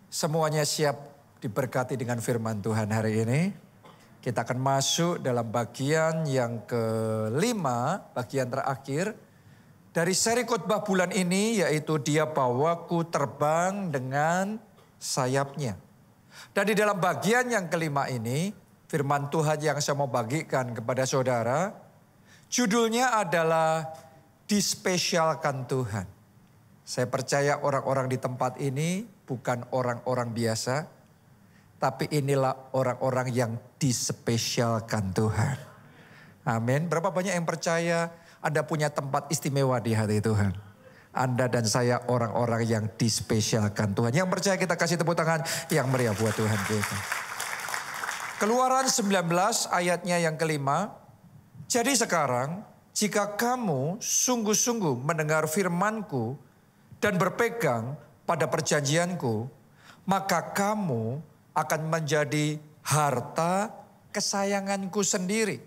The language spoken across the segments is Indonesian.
Semuanya siap diberkati dengan firman Tuhan hari ini. Kita akan masuk dalam bagian yang kelima, bagian terakhir dari seri khotbah bulan ini, yaitu Dia bawaku terbang dengan sayapnya. Dan di dalam bagian yang kelima ini, firman Tuhan yang saya mau bagikan kepada saudara, judulnya adalah Dispesialkan Tuhan. Saya percaya orang-orang di tempat ini bukan orang-orang biasa, tapi inilah orang-orang yang dispesialkan Tuhan. Amin. Berapa banyak yang percaya Anda punya tempat istimewa di hati Tuhan? Anda dan saya orang-orang yang dispesialkan Tuhan. Yang percaya kita kasih tepuk tangan yang meriah buat Tuhan kita. Keluaran 19 ayatnya yang kelima. Jadi sekarang jika kamu sungguh-sungguh mendengar firman-Ku dan berpegang pada perjanjianku, maka kamu akan menjadi harta kesayanganku sendiri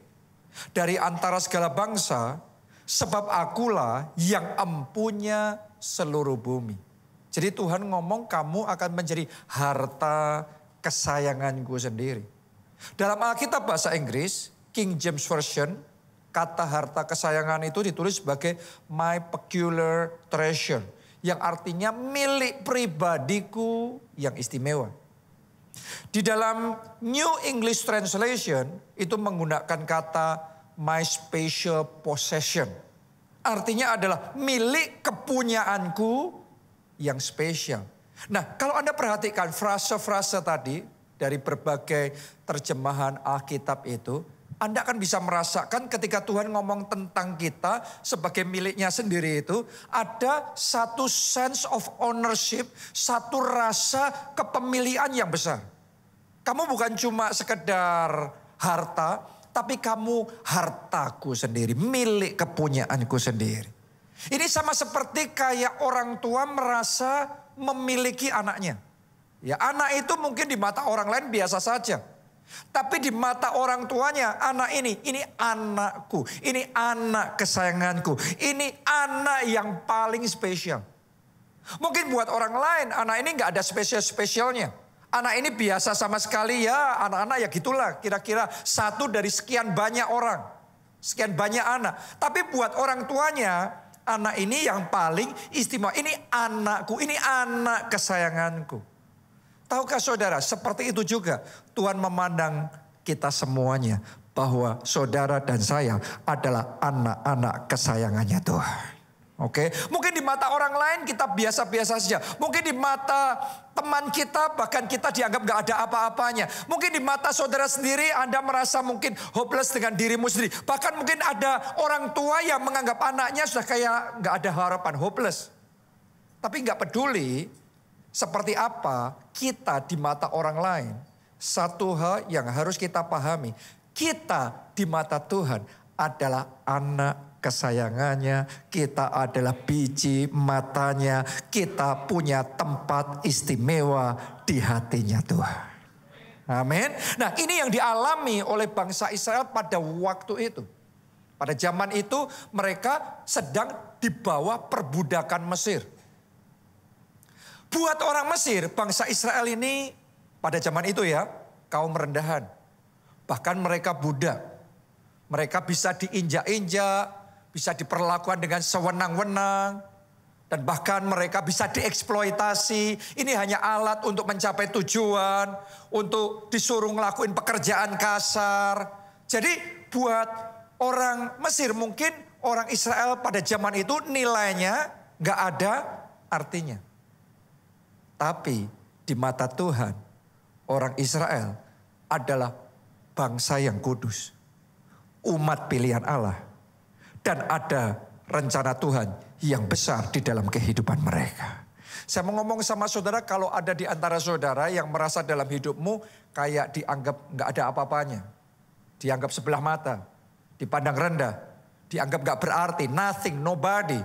dari antara segala bangsa, sebab akulah yang empunya seluruh bumi. Jadi Tuhan ngomong kamu akan menjadi harta kesayanganku sendiri. Dalam Alkitab bahasa Inggris, King James Version, kata harta kesayangan itu ditulis sebagai my peculiar treasure, yang artinya milik pribadiku yang istimewa. Di dalam New English Translation itu menggunakan kata my special possession. Artinya adalah milik kepunyaanku yang spesial. Nah, kalau Anda perhatikan frase-frase tadi dari berbagai terjemahan Alkitab itu, Anda akan bisa merasakan ketika Tuhan ngomong tentang kita sebagai miliknya sendiri itu, ada satu sense of ownership, satu rasa kepemilikan yang besar. Kamu bukan cuma sekedar harta, tapi kamu hartaku sendiri, milik kepunyaanku sendiri. Ini sama seperti kayak orang tua merasa memiliki anaknya. Ya, anak itu mungkin di mata orang lain biasa saja. Tapi di mata orang tuanya, anak ini anakku, ini anak kesayanganku, ini anak yang paling spesial. Mungkin buat orang lain, anak ini gak ada spesial-spesialnya. Anak ini biasa sama sekali ya, anak-anak ya gitulah, kira-kira satu dari sekian banyak orang, sekian banyak anak. Tapi buat orang tuanya, anak ini yang paling istimewa, ini anakku, ini anak kesayanganku. Tahukah saudara, seperti itu juga Tuhan memandang kita semuanya. Bahwa saudara dan saya adalah anak-anak kesayangannya Tuhan. Oke, mungkin di mata orang lain kita biasa-biasa saja. Mungkin di mata teman kita bahkan kita dianggap gak ada apa-apanya. Mungkin di mata saudara sendiri Anda merasa mungkin hopeless dengan dirimu sendiri. Bahkan mungkin ada orang tua yang menganggap anaknya sudah kayak gak ada harapan, hopeless. Tapi gak peduli seperti apa kita di mata orang lain. Satu hal yang harus kita pahami. Kita di mata Tuhan adalah anak kesayangannya. Kita adalah biji matanya. Kita punya tempat istimewa di hatinya Tuhan. Amin. Nah, ini yang dialami oleh bangsa Israel pada waktu itu. Pada zaman itu mereka sedang di bawah perbudakan Mesir. Buat orang Mesir, bangsa Israel ini pada zaman itu ya, kaum rendahan. Bahkan mereka budak. Mereka bisa diinjak-injak, bisa diperlakukan dengan sewenang-wenang. Dan bahkan mereka bisa dieksploitasi. Ini hanya alat untuk mencapai tujuan, untuk disuruh ngelakuin pekerjaan kasar. Jadi buat orang Mesir, mungkin orang Israel pada zaman itu nilainya gak ada artinya. Tapi di mata Tuhan, orang Israel adalah bangsa yang kudus. Umat pilihan Allah. Dan ada rencana Tuhan yang besar di dalam kehidupan mereka. Saya mau ngomong sama saudara, kalau ada di antara saudara yang merasa dalam hidupmu kayak dianggap gak ada apa-apanya. Dianggap sebelah mata, dipandang rendah, dianggap gak berarti, nothing, nobody.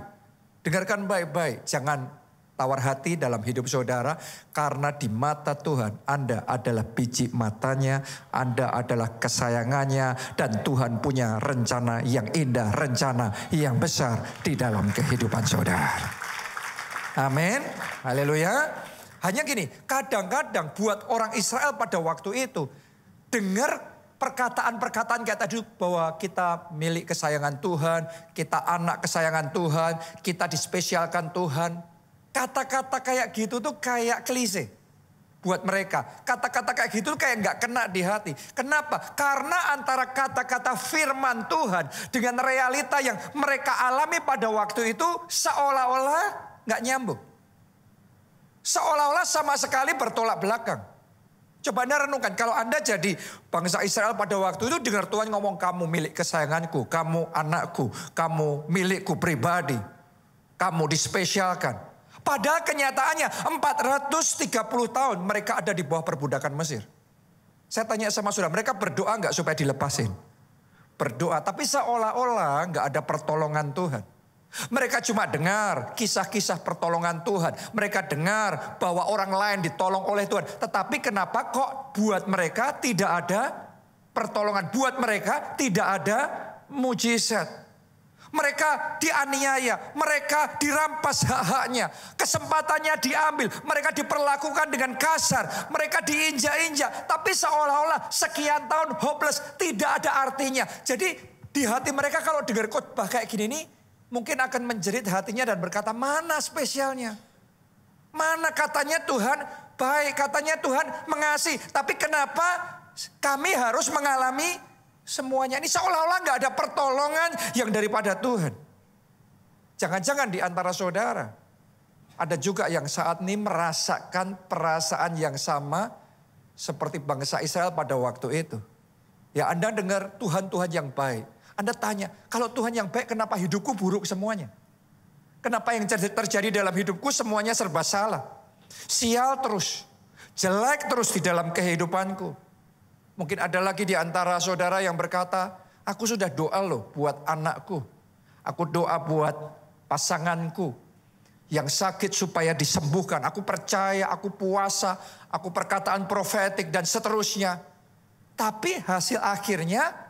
Dengarkan baik-baik, jangan tawar hati dalam hidup saudara, karena di mata Tuhan Anda adalah biji matanya, Anda adalah kesayangannya, dan Tuhan punya rencana yang indah, rencana yang besar di dalam kehidupan saudara. Amin. Haleluya. Hanya gini, kadang-kadang buat orang Israel pada waktu itu, dengar perkataan-perkataan kayak tadi bahwa kita milik kesayangan Tuhan, kita anak kesayangan Tuhan, kita dispesialkan Tuhan. Kata-kata kayak gitu tuh kayak klise buat mereka. Kata-kata kayak gitu kayak nggak kena di hati. Kenapa? Karena antara kata-kata firman Tuhan dengan realita yang mereka alami pada waktu itu seolah-olah nggak nyambung. Seolah-olah sama sekali bertolak belakang. Coba Anda renungkan, kalau Anda jadi bangsa Israel pada waktu itu dengar Tuhan ngomong kamu milik kesayanganku, kamu anakku, kamu milikku pribadi, kamu dispesialkan. Padahal kenyataannya 430 tahun mereka ada di bawah perbudakan Mesir. Saya tanya sama saudara, mereka berdoa nggak supaya dilepasin? Berdoa, tapi seolah-olah nggak ada pertolongan Tuhan. Mereka cuma dengar kisah-kisah pertolongan Tuhan. Mereka dengar bahwa orang lain ditolong oleh Tuhan. Tetapi kenapa kok buat mereka tidak ada pertolongan? Buat mereka tidak ada mujizat. Mereka dianiaya, mereka dirampas hak-haknya. Kesempatannya diambil, mereka diperlakukan dengan kasar. Mereka diinjak-injak. Tapi seolah-olah sekian tahun hopeless, tidak ada artinya. Jadi di hati mereka kalau dengar khotbah kayak gini nih, mungkin akan menjerit hatinya dan berkata, mana spesialnya? Mana katanya Tuhan baik, katanya Tuhan mengasihi. Tapi kenapa kami harus mengalami semuanya ini? Seolah-olah gak ada pertolongan yang daripada Tuhan. Jangan-jangan di antara saudara ada juga yang saat ini merasakan perasaan yang sama seperti bangsa Israel pada waktu itu. Ya Anda dengar Tuhan-Tuhan yang baik. Anda tanya, kalau Tuhan yang baik kenapa hidupku buruk semuanya? Kenapa yang terjadi dalam hidupku semuanya serba salah? Sial terus, jelek terus di dalam kehidupanku. Mungkin ada lagi di antara saudara yang berkata, aku sudah doa loh buat anakku. Aku doa buat pasanganku yang sakit supaya disembuhkan. Aku percaya, aku puasa, aku perkataan profetik dan seterusnya. Tapi hasil akhirnya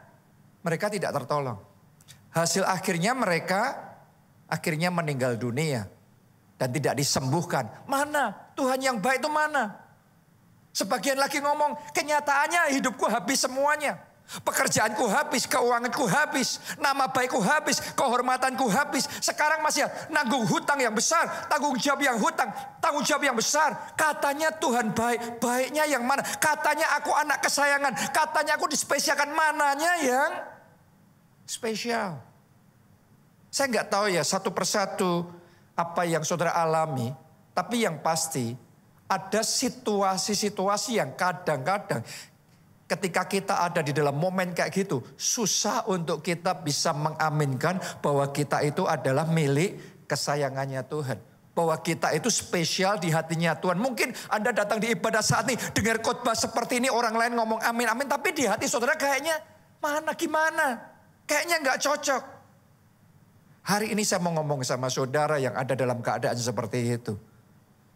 mereka tidak tertolong. Hasil akhirnya mereka akhirnya meninggal dunia. Dan tidak disembuhkan. Mana? Tuhan yang baik itu mana? Sebagian lagi ngomong, kenyataannya hidupku habis semuanya. Pekerjaanku habis, keuanganku habis, nama baikku habis, kehormatanku habis. Sekarang masih nanggung hutang yang besar, tanggung jawab yang besar. Katanya Tuhan baik, baiknya yang mana? Katanya aku anak kesayangan, katanya aku dispesialkan, mananya yang spesial? Saya nggak tahu ya satu persatu apa yang saudara alami, tapi yang pasti ada situasi-situasi yang kadang-kadang ketika kita ada di dalam momen kayak gitu, susah untuk kita bisa mengaminkan bahwa kita itu adalah milik kesayangannya Tuhan. Bahwa kita itu spesial di hatinya Tuhan. Mungkin Anda datang di ibadah saat ini, dengar khotbah seperti ini, orang lain ngomong amin, amin. Tapi di hati saudara kayaknya gimana? Kayaknya nggak cocok. Hari ini saya mau ngomong sama saudara yang ada dalam keadaan seperti itu.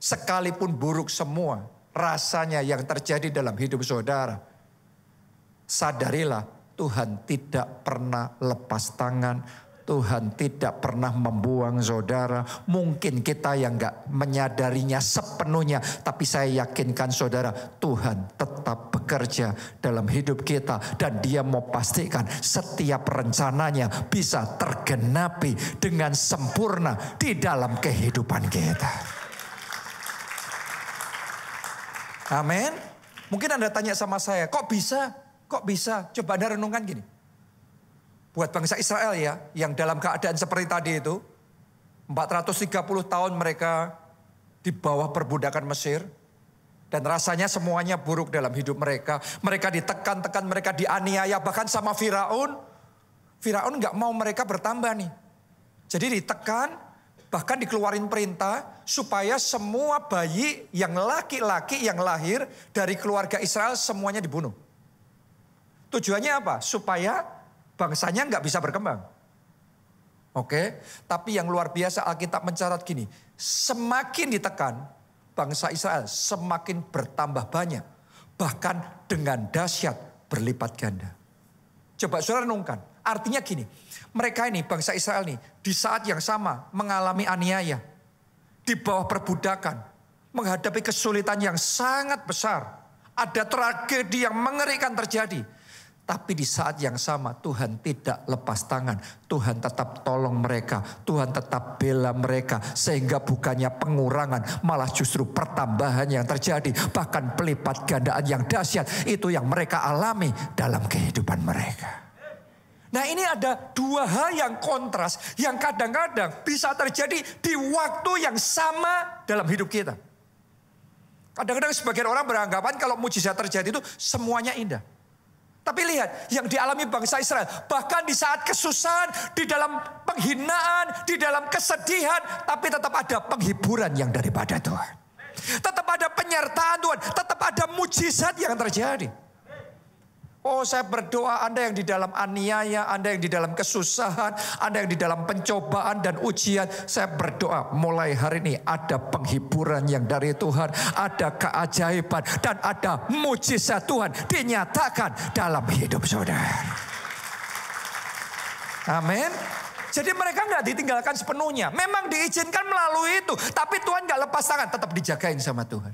Sekalipun buruk semua rasanya yang terjadi dalam hidup saudara, sadarilah Tuhan tidak pernah lepas tangan. Tuhan tidak pernah membuang saudara. Mungkin kita yang gak menyadarinya sepenuhnya. Tapi saya yakinkan saudara, Tuhan tetap bekerja dalam hidup kita. Dan dia mau pastikan setiap rencananya bisa tergenapi dengan sempurna di dalam kehidupan kita. Amin. Mungkin Anda tanya sama saya, kok bisa? Kok bisa? Coba Anda renungkan gini. Buat bangsa Israel ya, yang dalam keadaan seperti tadi itu, 430 tahun mereka di bawah perbudakan Mesir. Dan rasanya semuanya buruk dalam hidup mereka. Mereka ditekan-tekan, mereka dianiaya, bahkan sama Firaun. Firaun gak mau mereka bertambah nih. Jadi ditekan, bahkan dikeluarin perintah supaya semua bayi yang laki-laki yang lahir dari keluarga Israel semuanya dibunuh. Tujuannya apa? Supaya bangsanya nggak bisa berkembang. Oke, tapi yang luar biasa Alkitab mencatat gini, semakin ditekan bangsa Israel semakin bertambah banyak, bahkan dengan dahsyat berlipat ganda. Coba saudara renungkan, artinya gini, mereka ini bangsa Israel nih di saat yang sama mengalami aniaya, di bawah perbudakan, menghadapi kesulitan yang sangat besar. Ada tragedi yang mengerikan terjadi. Tapi di saat yang sama Tuhan tidak lepas tangan. Tuhan tetap tolong mereka. Tuhan tetap bela mereka. Sehingga bukannya pengurangan, malah justru pertambahan yang terjadi. Bahkan pelipat gandaan yang dahsyat. Itu yang mereka alami dalam kehidupan mereka. Nah, ini ada dua hal yang kontras. Yang kadang-kadang bisa terjadi di waktu yang sama dalam hidup kita. Kadang-kadang sebagian orang beranggapan kalau mujizat terjadi itu semuanya indah. Tapi lihat yang dialami bangsa Israel. Bahkan di saat kesusahan, di dalam penghinaan, di dalam kesedihan. Tapi tetap ada penghiburan yang daripada Tuhan. Tetap ada penyertaan Tuhan. Tetap ada mujizat yang terjadi. Oh, saya berdoa Anda yang di dalam aniaya, Anda yang di dalam kesusahan, Anda yang di dalam pencobaan dan ujian. Saya berdoa mulai hari ini ada penghiburan yang dari Tuhan. Ada keajaiban dan ada mujizat Tuhan dinyatakan dalam hidup saudara. Amin. Jadi mereka nggak ditinggalkan sepenuhnya. Memang diizinkan melalui itu. Tapi Tuhan nggak lepas tangan, tetap dijagain sama Tuhan.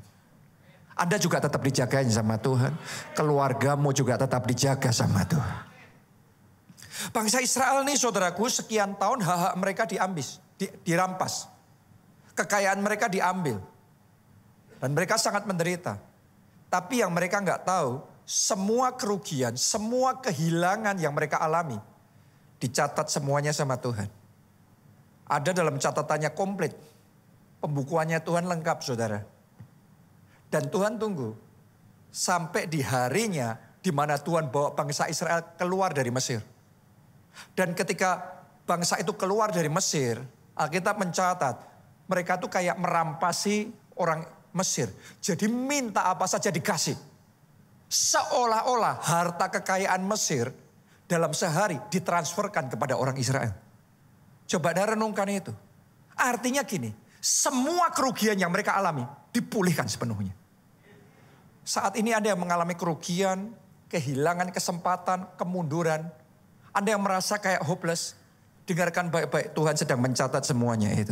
Anda juga tetap dijagain sama Tuhan. Keluargamu juga tetap dijaga sama Tuhan. Bangsa Israel nih saudaraku, sekian tahun hak-hak mereka dirampas. Kekayaan mereka diambil. Dan mereka sangat menderita. Tapi yang mereka nggak tahu, semua kerugian, semua kehilangan yang mereka alami, dicatat semuanya sama Tuhan. Ada dalam catatannya komplit. Pembukuannya Tuhan lengkap saudara. Dan Tuhan tunggu sampai di harinya di mana Tuhan bawa bangsa Israel keluar dari Mesir. Dan ketika bangsa itu keluar dari Mesir, Alkitab mencatat mereka tuh kayak merampasi orang Mesir. Jadi minta apa saja dikasih. Seolah-olah harta kekayaan Mesir dalam sehari ditransferkan kepada orang Israel. Coba Anda renungkan itu. Artinya gini, semua kerugian yang mereka alami dipulihkan sepenuhnya. Saat ini Anda yang mengalami kerugian, kehilangan kesempatan, kemunduran. Anda yang merasa kayak hopeless. Dengarkan baik-baik, Tuhan sedang mencatat semuanya itu.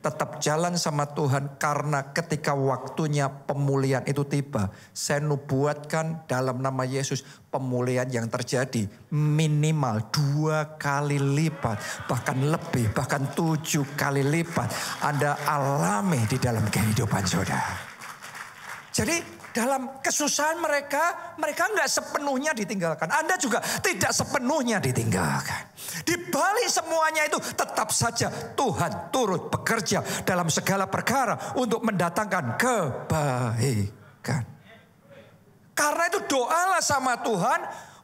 Tetap jalan sama Tuhan karena ketika waktunya pemulihan itu tiba. Saya nubuatkan dalam nama Yesus pemulihan yang terjadi minimal 2 kali lipat. Bahkan lebih, bahkan 7 kali lipat. Anda alami di dalam kehidupan saudara. Jadi dalam kesusahan mereka nggak sepenuhnya ditinggalkan. Anda juga tidak sepenuhnya ditinggalkan. Di balik semuanya itu tetap saja Tuhan turut bekerja dalam segala perkara untuk mendatangkan kebaikan. Karena itu doalah sama Tuhan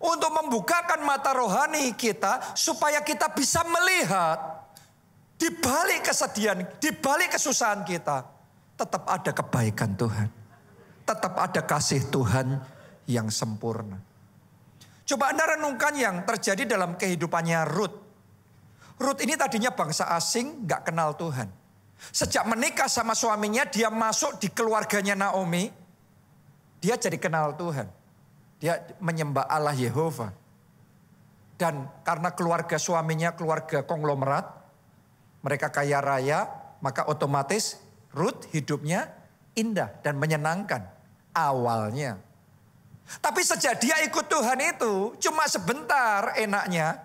untuk membukakan mata rohani kita supaya kita bisa melihat di balik kesedihan, di balik kesusahan kita tetap ada kebaikan Tuhan. Tetap ada kasih Tuhan yang sempurna. Coba Anda renungkan yang terjadi dalam kehidupannya Ruth. Ruth ini tadinya bangsa asing, gak kenal Tuhan. Sejak menikah sama suaminya, dia masuk di keluarganya Naomi. Dia jadi kenal Tuhan. Dia menyembah Allah Yehova. Dan karena keluarga suaminya keluarga konglomerat, mereka kaya raya, maka otomatis Ruth hidupnya indah dan menyenangkan awalnya. Tapi sejak dia ikut Tuhan itu cuma sebentar enaknya.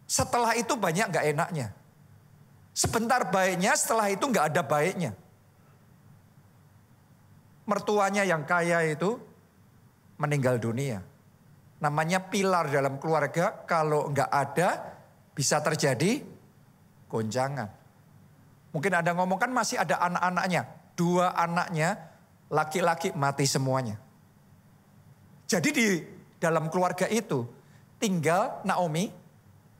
Setelah itu banyak gak enaknya. Sebentar baiknya, setelah itu gak ada baiknya. Mertuanya yang kaya itu meninggal dunia. Namanya pilar dalam keluarga, kalau gak ada bisa terjadi gonjangan. Mungkin Anda ngomong kan masih ada anak-anaknya. 2 anaknya laki-laki mati semuanya. Jadi di dalam keluarga itu tinggal Naomi,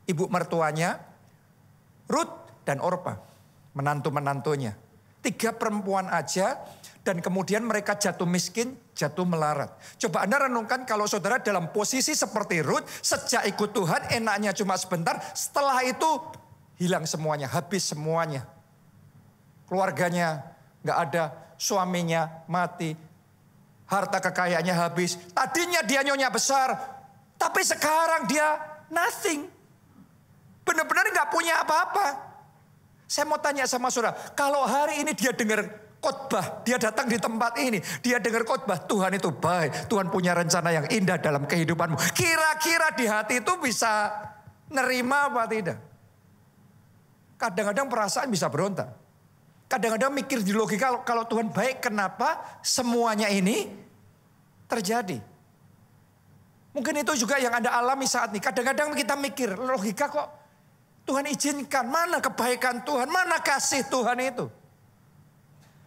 ibu mertuanya, Ruth dan Orpa, menantu-menantunya. 3 perempuan aja dan kemudian mereka jatuh miskin, jatuh melarat. Coba Anda renungkan kalau saudara dalam posisi seperti Ruth, sejak ikut Tuhan enaknya cuma sebentar, setelah itu hilang semuanya, habis semuanya. Keluarganya gak ada, suaminya mati, harta kekayaannya habis. Tadinya dia nyonya besar, tapi sekarang dia nothing. Benar-benar gak punya apa-apa. Saya mau tanya sama saudara, kalau hari ini dia dengar khotbah, dia datang di tempat ini, dia dengar khotbah, Tuhan itu baik, Tuhan punya rencana yang indah dalam kehidupanmu. Kira-kira di hati itu bisa nerima apa tidak? Kadang-kadang perasaan bisa berontak. Kadang-kadang mikir di logika, kalau Tuhan baik, kenapa semuanya ini terjadi? Mungkin itu juga yang Anda alami saat ini. Kadang-kadang kita mikir, logika kok Tuhan izinkan, mana kebaikan Tuhan, mana kasih Tuhan itu.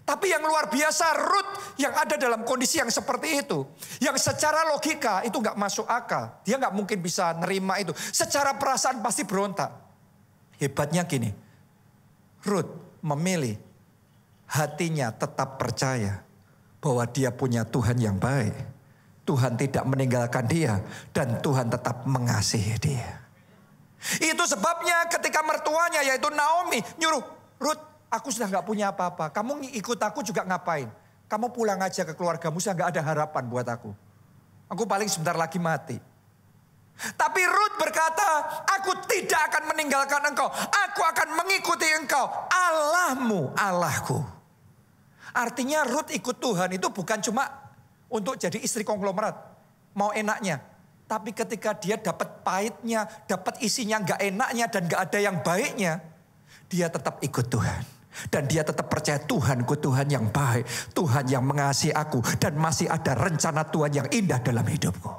Tapi yang luar biasa, Rut yang ada dalam kondisi yang seperti itu. Yang secara logika itu gak masuk akal. Dia gak mungkin bisa nerima itu. Secara perasaan pasti berontak. Hebatnya gini, Rut memilih hatinya tetap percaya bahwa dia punya Tuhan yang baik. Tuhan tidak meninggalkan dia dan Tuhan tetap mengasihi dia. Itu sebabnya ketika mertuanya yaitu Naomi nyuruh, Rut, aku sudah gak punya apa-apa. Kamu ikut aku juga ngapain? Kamu pulang aja ke keluargamu, sudah gak ada harapan buat aku. Aku paling sebentar lagi mati. Tapi Rut berkata, aku tidak akan meninggalkan engkau. Aku akan mengikuti engkau. Allahmu, Allahku. Artinya Rut ikut Tuhan itu bukan cuma untuk jadi istri konglomerat. Mau enaknya. Tapi ketika dia dapat pahitnya, dapat isinya gak enaknya dan gak ada yang baiknya. Dia tetap ikut Tuhan. Dan dia tetap percaya Tuhanku Tuhan yang baik. Tuhan yang mengasihi aku. Dan masih ada rencana Tuhan yang indah dalam hidupku.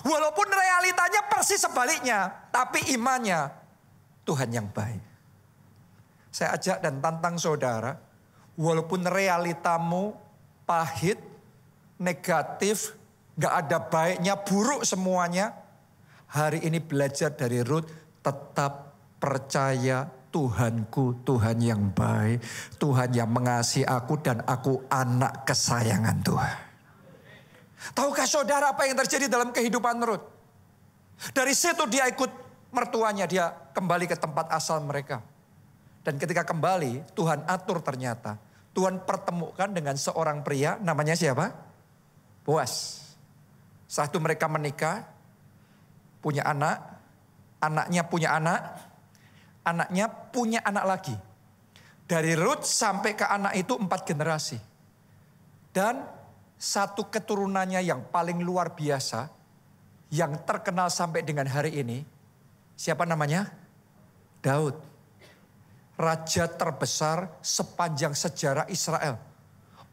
Walaupun realitanya persis sebaliknya. Tapi imannya Tuhan yang baik. Saya ajak dan tantang saudara. Walaupun realitamu pahit, negatif, gak ada baiknya, buruk semuanya. Hari ini belajar dari Rut, tetap percaya Tuhanku, Tuhan yang baik. Tuhan yang mengasihi aku dan aku anak kesayangan Tuhan. Tahukah saudara apa yang terjadi dalam kehidupan Rut? Dari situ dia ikut mertuanya, dia kembali ke tempat asal mereka. Dan ketika kembali, Tuhan atur ternyata. Tuhan pertemukan dengan seorang pria, namanya siapa? Boas. Setelah itu mereka menikah, punya anak, anaknya punya anak, anaknya punya anak lagi. Dari Rut sampai ke anak itu 4 generasi. Dan satu keturunannya yang paling luar biasa, yang terkenal sampai dengan hari ini, siapa namanya? Daud. Raja terbesar sepanjang sejarah Israel.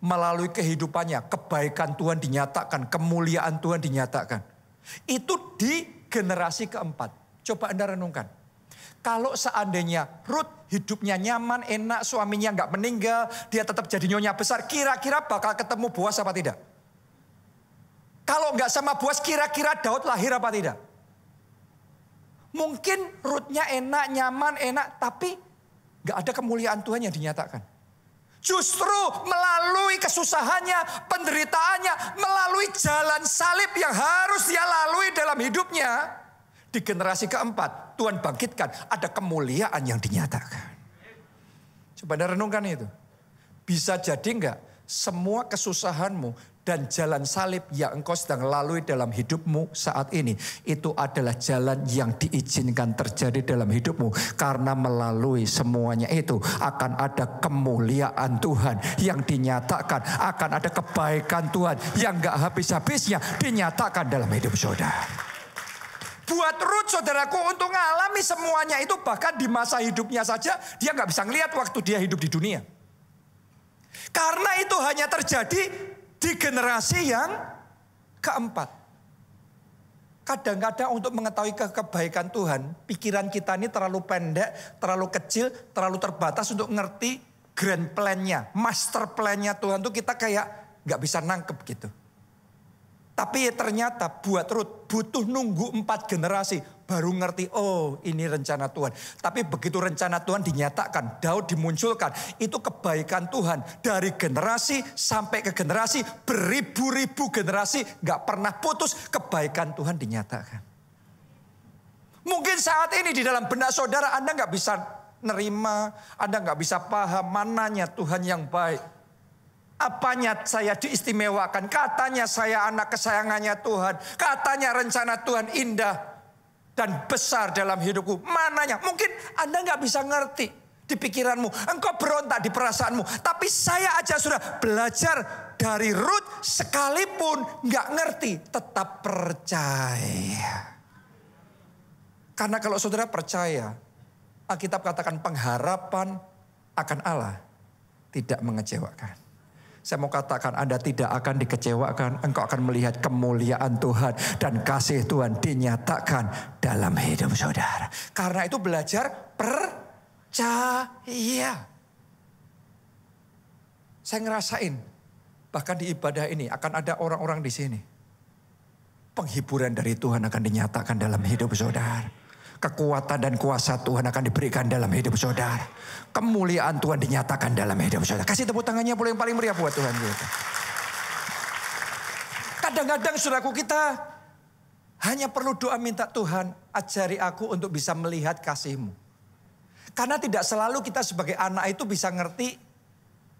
Melalui kehidupannya, kebaikan Tuhan dinyatakan, kemuliaan Tuhan dinyatakan. Itu di generasi keempat. Coba Anda renungkan. Kalau seandainya Rut hidupnya nyaman, enak, suaminya nggak meninggal, dia tetap jadi nyonya besar, kira-kira bakal ketemu Boas apa tidak? Kalau nggak sama Boas, kira-kira Daud lahir apa tidak? Mungkin Rutnya enak, nyaman, enak, tapi nggak ada kemuliaan Tuhan yang dinyatakan. Justru melalui kesusahannya, penderitaannya, melalui jalan salib yang harus dia lalui dalam hidupnya. Di generasi keempat, Tuhan bangkitkan, ada kemuliaan yang dinyatakan. Coba Anda renungkan itu. Bisa jadi enggak semua kesusahanmu dan jalan salib yang engkau sedang lalui dalam hidupmu saat ini, itu adalah jalan yang diizinkan terjadi dalam hidupmu. Karena melalui semuanya itu akan ada kemuliaan Tuhan yang dinyatakan. Akan ada kebaikan Tuhan yang gak habis-habisnya dinyatakan dalam hidup saudara. Buat Rut saudaraku untuk mengalami semuanya itu, bahkan di masa hidupnya saja dia gak bisa ngelihat waktu dia hidup di dunia. Karena itu hanya terjadi di generasi yang keempat. Kadang-kadang untuk mengetahui kebaikan Tuhan, pikiran kita ini terlalu pendek, terlalu kecil, terlalu terbatas untuk ngerti grand plan-nya, master plan-nya Tuhan tuh kita kayak gak bisa nangkep gitu. Tapi ternyata buat Rut butuh nunggu 4 generasi baru ngerti, oh ini rencana Tuhan. Tapi begitu rencana Tuhan dinyatakan, Daud dimunculkan, itu kebaikan Tuhan dari generasi sampai ke generasi, beribu-ribu generasi gak pernah putus, kebaikan Tuhan dinyatakan. Mungkin saat ini di dalam benak saudara Anda gak bisa nerima, Anda gak bisa paham mananya Tuhan yang baik. Apanya saya diistimewakan, katanya saya anak kesayangannya Tuhan, katanya rencana Tuhan indah dan besar dalam hidupku. Mananya? Mungkin Anda nggak bisa ngerti. di pikiranmu. Engkau berontak di perasaanmu. Tapi saya aja sudah belajar dari Rut, sekalipun nggak ngerti, tetap percaya. Karena kalau saudara percaya, Alkitab katakan pengharapan akan Allah tidak mengecewakan. Saya mau katakan Anda tidak akan dikecewakan. Engkau akan melihat kemuliaan Tuhan dan kasih Tuhan dinyatakan dalam hidup saudara. Karena itu belajar percaya. Saya ngerasain bahkan di ibadah ini akan ada orang-orang di sini. Penghiburan dari Tuhan akan dinyatakan dalam hidup saudara. Kekuatan dan kuasa Tuhan akan diberikan dalam hidup saudara. Kemuliaan Tuhan dinyatakan dalam hidup saudara. Kasih tepuk tangannya yang paling meriah buat Tuhan kita. Kadang-kadang saudaraku, kita hanya perlu doa minta Tuhan ajari aku untuk bisa melihat kasih-Mu. Karena tidak selalu kita sebagai anak itu bisa ngerti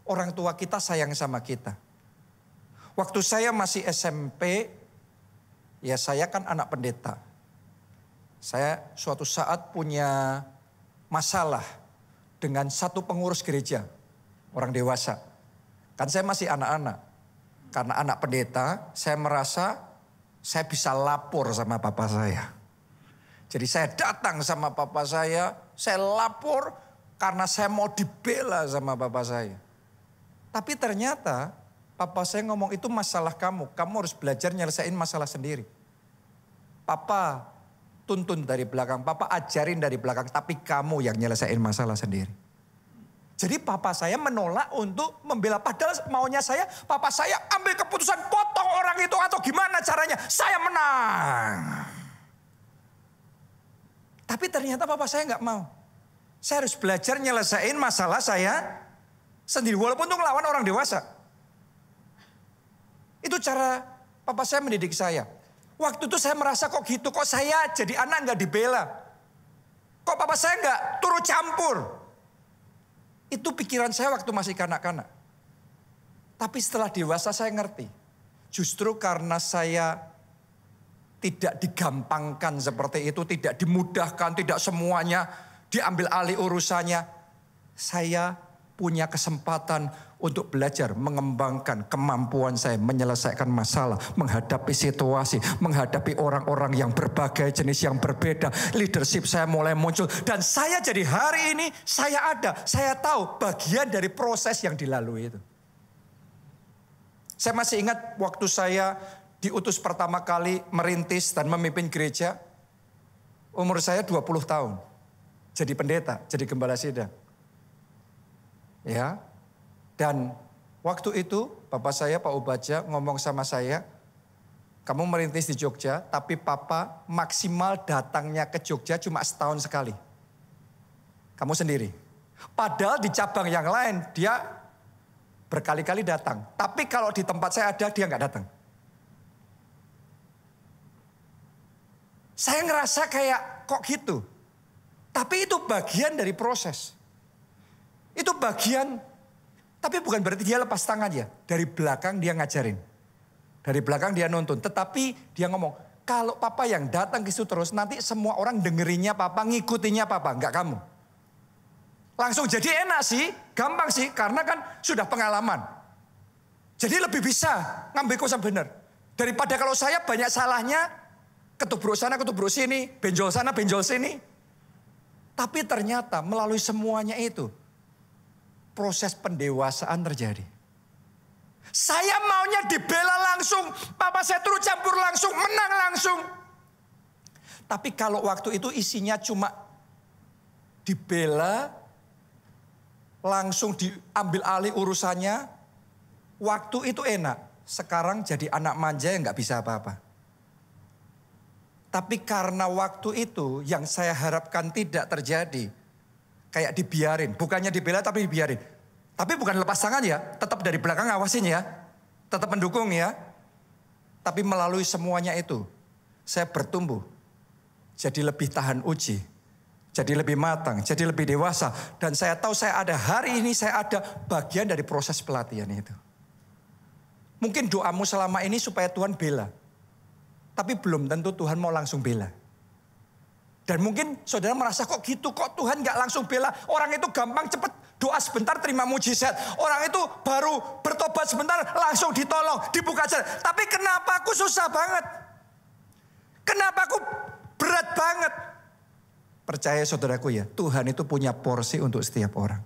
orang tua kita sayang sama kita. Waktu saya masih SMP, ya saya kan anak pendeta. Saya suatu saat punya masalah dengan satu pengurus gereja, orang dewasa. Kan saya masih anak-anak. Karena anak pendeta, saya merasa saya bisa lapor sama papa saya. Jadi saya datang sama papa saya lapor karena saya mau dibela sama papa saya. Tapi ternyata papa saya ngomong itu masalah kamu harus belajar nyelesain masalah sendiri. Papa tuntun dari belakang, papa ajarin dari belakang, tapi kamu yang nyelesain masalah sendiri. Jadi papa saya menolak untuk membela, padahal maunya saya, papa saya ambil keputusan potong orang itu atau gimana caranya, saya menang. Tapi ternyata papa saya nggak mau. Saya harus belajar nyelesain masalah saya sendiri, walaupun itu ngelawan orang dewasa. Itu cara papa saya mendidik saya. Waktu itu saya merasa kok gitu, kok saya jadi anak nggak dibela. Kok papa saya nggak turut campur. Itu pikiran saya waktu masih kanak-kanak. Tapi setelah dewasa saya ngerti. Justru karena saya tidak digampangkan seperti itu, tidak dimudahkan, tidak semuanya diambil alih urusannya. Saya punya kesempatan untuk belajar mengembangkan kemampuan saya menyelesaikan masalah, menghadapi situasi, menghadapi orang-orang yang berbagai jenis yang berbeda. Leadership saya mulai muncul dan saya jadi hari ini saya tahu bagian dari proses yang dilalui itu. Saya masih ingat waktu saya diutus pertama kali merintis dan memimpin gereja, umur saya 20 tahun. Jadi pendeta, jadi gembala sidang. Ya. Dan waktu itu papa saya Pak Ubaja ngomong sama saya, kamu merintis di Jogja tapi papa maksimal datangnya ke Jogja cuma setahun sekali. Kamu sendiri. Padahal di cabang yang lain dia berkali-kali datang. Tapi kalau di tempat saya ada dia nggak datang. Saya ngerasa kayak kok gitu. Tapi itu bagian dari proses. Itu bagian. Tapi bukan berarti dia lepas tangan ya. Dari belakang dia ngajarin. Dari belakang dia nuntun. Tetapi dia ngomong, kalau papa yang datang ke situ terus, nanti semua orang dengerinnya papa, ngikutinya papa, enggak kamu. Langsung jadi enak sih, gampang sih, karena kan sudah pengalaman. Jadi lebih bisa ngambil keputusan benar. Daripada kalau saya banyak salahnya, ketubruk sana, ketubruk sini, benjol sana, benjol sini. Tapi ternyata melalui semuanya itu, proses pendewasaan terjadi. Saya maunya dibela langsung, papa saya turut campur langsung, menang langsung. Tapi kalau waktu itu isinya cuma dibela, langsung diambil alih urusannya, waktu itu enak. Sekarang jadi anak manja yang gak bisa apa-apa. Tapi karena waktu itu yang saya harapkan tidak terjadi, kayak dibiarin, bukannya dibela tapi dibiarin. Tapi bukan lepas tangan ya, tetap dari belakang ngawasin ya. Tetap mendukung ya. Tapi melalui semuanya itu, saya bertumbuh. Jadi lebih tahan uji. Jadi lebih matang, jadi lebih dewasa. Dan saya tahu saya ada hari ini, saya ada bagian dari proses pelatihan itu. Mungkin doamu selama ini supaya Tuhan bela. Tapi belum tentu Tuhan mau langsung bela. Dan mungkin saudara merasa kok gitu, kok Tuhan gak langsung bela. Orang itu gampang cepet doa sebentar terima mujizat. Orang itu baru bertobat sebentar langsung ditolong, dibuka jalan. Tapi kenapa aku susah banget? Kenapa aku berat banget? Percaya saudaraku ya, Tuhan itu punya porsi untuk setiap orang.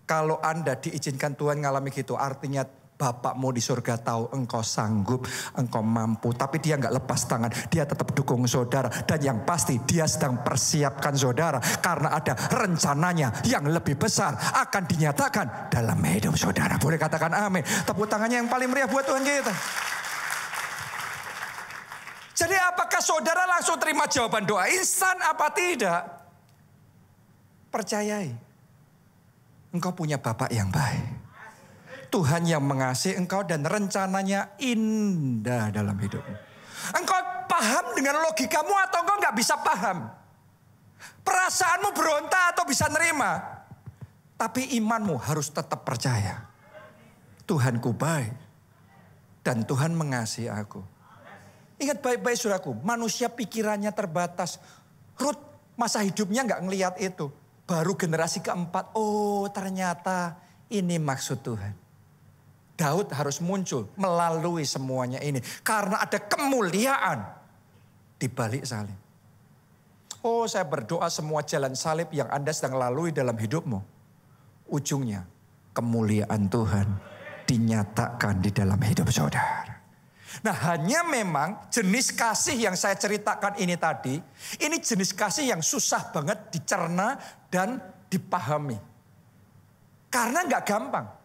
Kalau Anda diizinkan Tuhan ngalami gitu, artinya Bapakmu di surga tahu engkau sanggup, engkau mampu. Tapi dia nggak lepas tangan, dia tetap dukung saudara. Dan yang pasti dia sedang persiapkan saudara. Karena ada rencananya yang lebih besar akan dinyatakan dalam hidup saudara. Boleh katakan amin. Tepuk tangannya yang paling meriah buat Tuhan kita. Jadi apakah saudara langsung terima jawaban doa instan apa tidak? Percayai. Engkau punya Bapak yang baik. Tuhan yang mengasihi engkau dan rencananya indah dalam hidupmu. Engkau paham dengan logikamu atau engkau nggak bisa paham? Perasaanmu berontak atau bisa nerima? Tapi imanmu harus tetap percaya. Tuhanku baik dan Tuhan mengasihi aku. Ingat baik-baik saudaraku, manusia pikirannya terbatas. Ruth masa hidupnya nggak ngelihat itu. Baru generasi keempat, oh ternyata ini maksud Tuhan. Daud harus muncul melalui semuanya ini. Karena ada kemuliaan di balik salib. Oh saya berdoa semua jalan salib yang Anda sedang lalui dalam hidupmu. Ujungnya kemuliaan Tuhan dinyatakan di dalam hidup saudara. Nah hanya memang jenis kasih yang saya ceritakan ini tadi. Ini jenis kasih yang susah banget dicerna dan dipahami. Karena nggak gampang.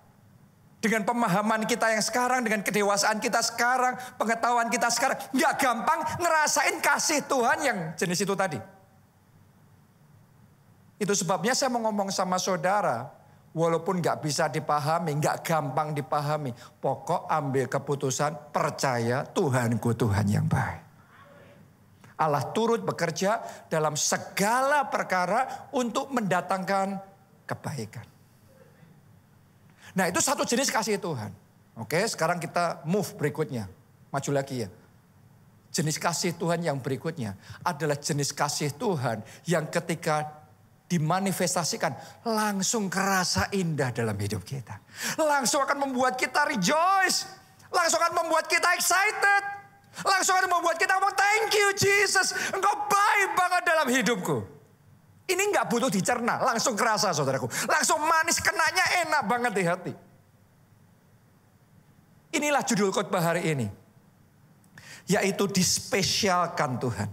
Dengan pemahaman kita yang sekarang, dengan kedewasaan kita sekarang, pengetahuan kita sekarang, nggak gampang ngerasain kasih Tuhan yang jenis itu tadi. Itu sebabnya saya mau ngomong sama saudara, walaupun nggak bisa dipahami, nggak gampang dipahami, pokok ambil keputusan, percaya Tuhanku Tuhan yang baik. Allah turut bekerja dalam segala perkara untuk mendatangkan kebaikan. Nah itu satu jenis kasih Tuhan. Oke sekarang kita move berikutnya. Maju lagi ya. Jenis kasih Tuhan yang berikutnya adalah jenis kasih Tuhan yang ketika dimanifestasikan langsung kerasa indah dalam hidup kita. Langsung akan membuat kita rejoice. Langsung akan membuat kita excited. Langsung akan membuat kita ngomong thank you Jesus. Engkau baik banget dalam hidupku. Ini nggak butuh dicerna, langsung kerasa saudaraku. Langsung manis, kenanya enak banget di hati. Inilah judul khotbah hari ini. Yaitu dispesialkan Tuhan.